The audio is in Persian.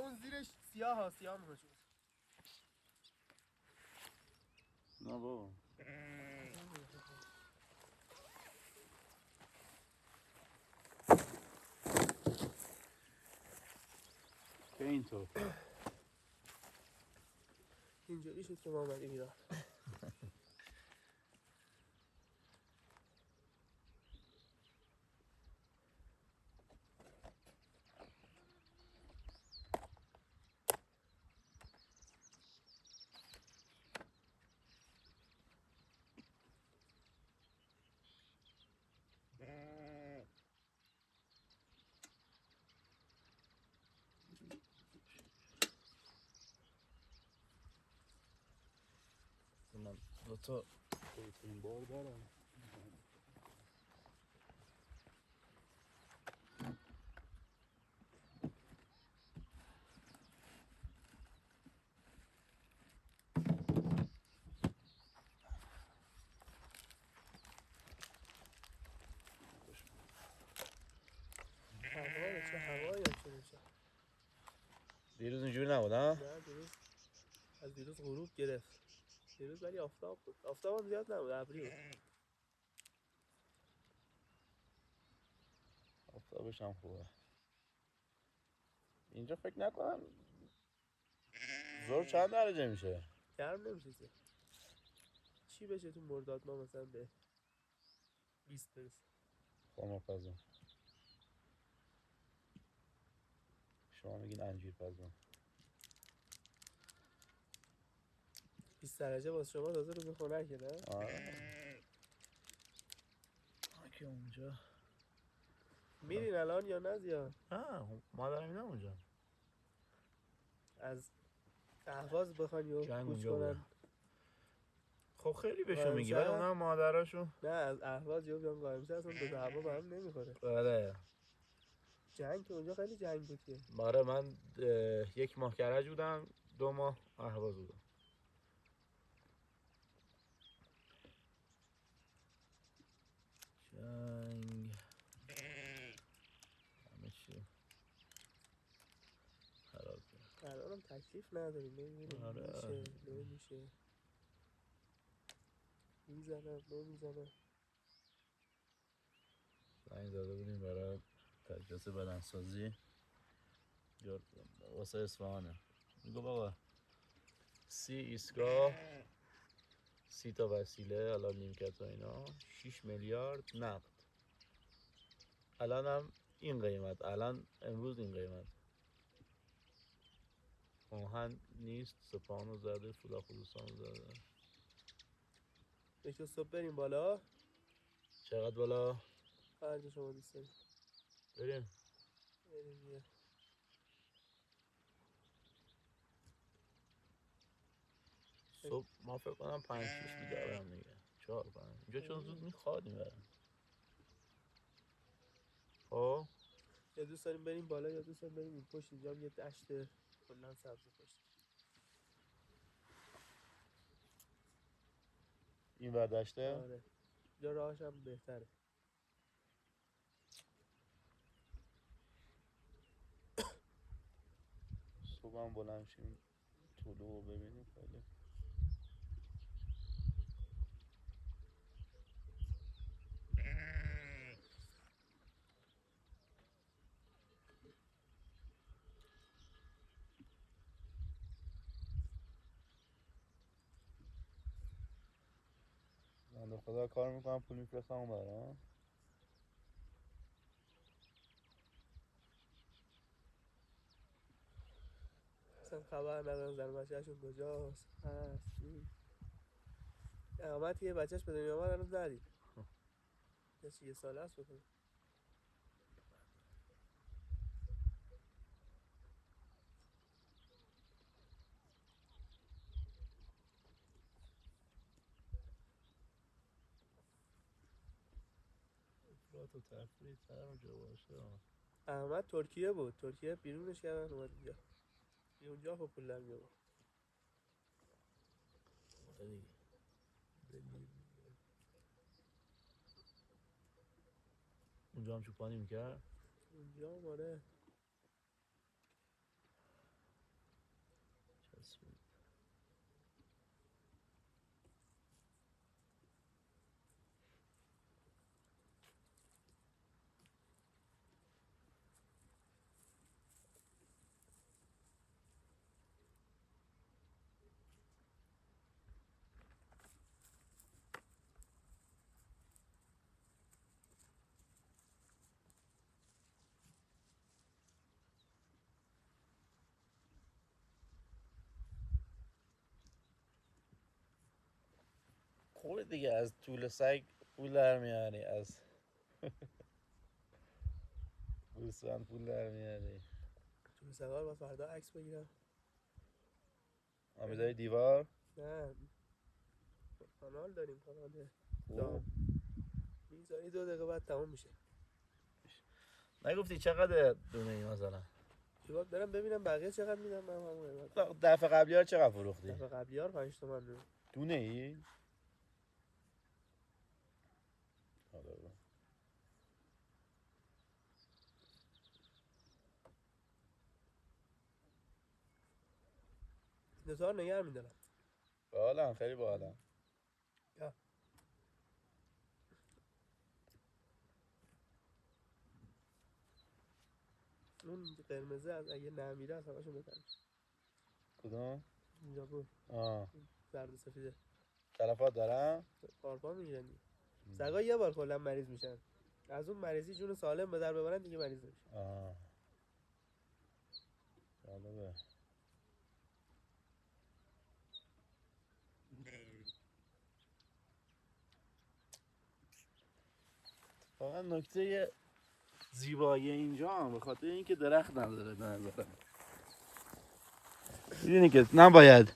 اون زیرش سیاه ها سیاه میکنه. نه بابا که اینطور اینجوری شد که ما اومدیم ایران. من دوتا این بار دارم. چه هوایی چه میشه. دیروز اینجوری نبود ها؟ نه دیروز از دیروز غروب گرفت. دیروز ولی آفتاب بود. آفتاب هم زیاد نبود، ابری بود. آفتابش هم خوبه. اینجا فکر نکنم زور چند درجه میشه؟ گرم نمیشه که. چی بشه تو مرداد ما مثلا به 20 برسه. خورما پزون شما میگین انجیر پزون 20 درجه واسه شما تازه روز خنکه نه؟ آره که اونجا میرین الان یا نه زیاد؟ نه مادرم اینا اونجا از اهواز بخوان یا جنگ کوچ اونجا کنن. بوده. خب خیلی بهشون میگی ولی اونا مادراشون نه از اهواز یا بیان قائم‌شهر اصلا دو تا هوا به هم نمیخوره. آره جنگ که اونجا خیلی جنگ بود که. آره من 1 ماه کرج بودم 2 ماه اهواز بودم. جنگ همه چی خراب کرد. الانم تکلیف نداریم نمیدونیم آره میشه نمیشه. میزنم نمیزنم. زنگ زده بودیم برای تجهیزات بدنسازی واسه اصفهانه. میگو بابا 30 ایستگاه 30 تا وسیله حالا نیمکت و اینا 6 میلیارد نقد. الان هم این قیمت، الان امروز این قیمت. آهن نیست، سپانو زده، فولا خودستانو زده. یکی صبح بریم بالا. چقدر بالا؟ هر جا شما دوست دارید بریم. بریم یه صبح ما فکر کنم 5-6 بیدارم دیگه 4-5 اینجا چون زود میخوادیم برم. خب یا دوست داریم بریم بالا یا دوست داریم بریم این پشت. اینجا هم یه دشت کلا سبز پشت. این ور دشته؟ آره اینجا راهش هم بهتره. صبح هم بلند شیم طلوع ببینیم خیلی بنده خدا کار میکنم پول میفرستم اون برام. اصلا خبر ندارم زن بچه‌شون کجاست هست چی. اقامت یه بچهش به دنیا آمد هنوز ندید. کسی 1 ساله است بکنه. افراط و تفریط هر اونجا باشه. احمد ترکیه بود. ترکیه بیرونش کردن اومد اینجا. یه اونجا خب پول در می‌آورد. اونجا هم چوپانی میکرد؟ اونجا آره خوبه دیگه، از طول سگ پول در میاری، از گوسفند پول در میاری. تو سوار با فردا عکس بگیرم. آمیدای دیوار نه کانال داریم، کانال خوب. میذاری 2 دقیقه بعد تمام میشه. نگفتی چقدر دونه ای مثلا؟ دیوار برم ببینم بقیه چقدر میدم. من همون قیمت دفعه قبلی ها چقدر فروختی؟ دفعه قبلی ها 5 تومن رو دونه ای؟ دوتا رو نگر میدارم. باحالن، خیلی باحالن. اون قرمزه از اگه نمیره از همشون بهتر میشه. کدوم؟ اینجا بود آه زرد و سفیده تلفات دارم؟ پارپا میگیرن دیگه. سگا یه بار کلا مریض میشن، از اون مریضی جون سالم به در ببرن دیگه مریض نمیشه. آه جالبه. فقط نکته زیبایی اینجا هم به خاطر اینکه درخت نداره به نظرم. میدونی که نباید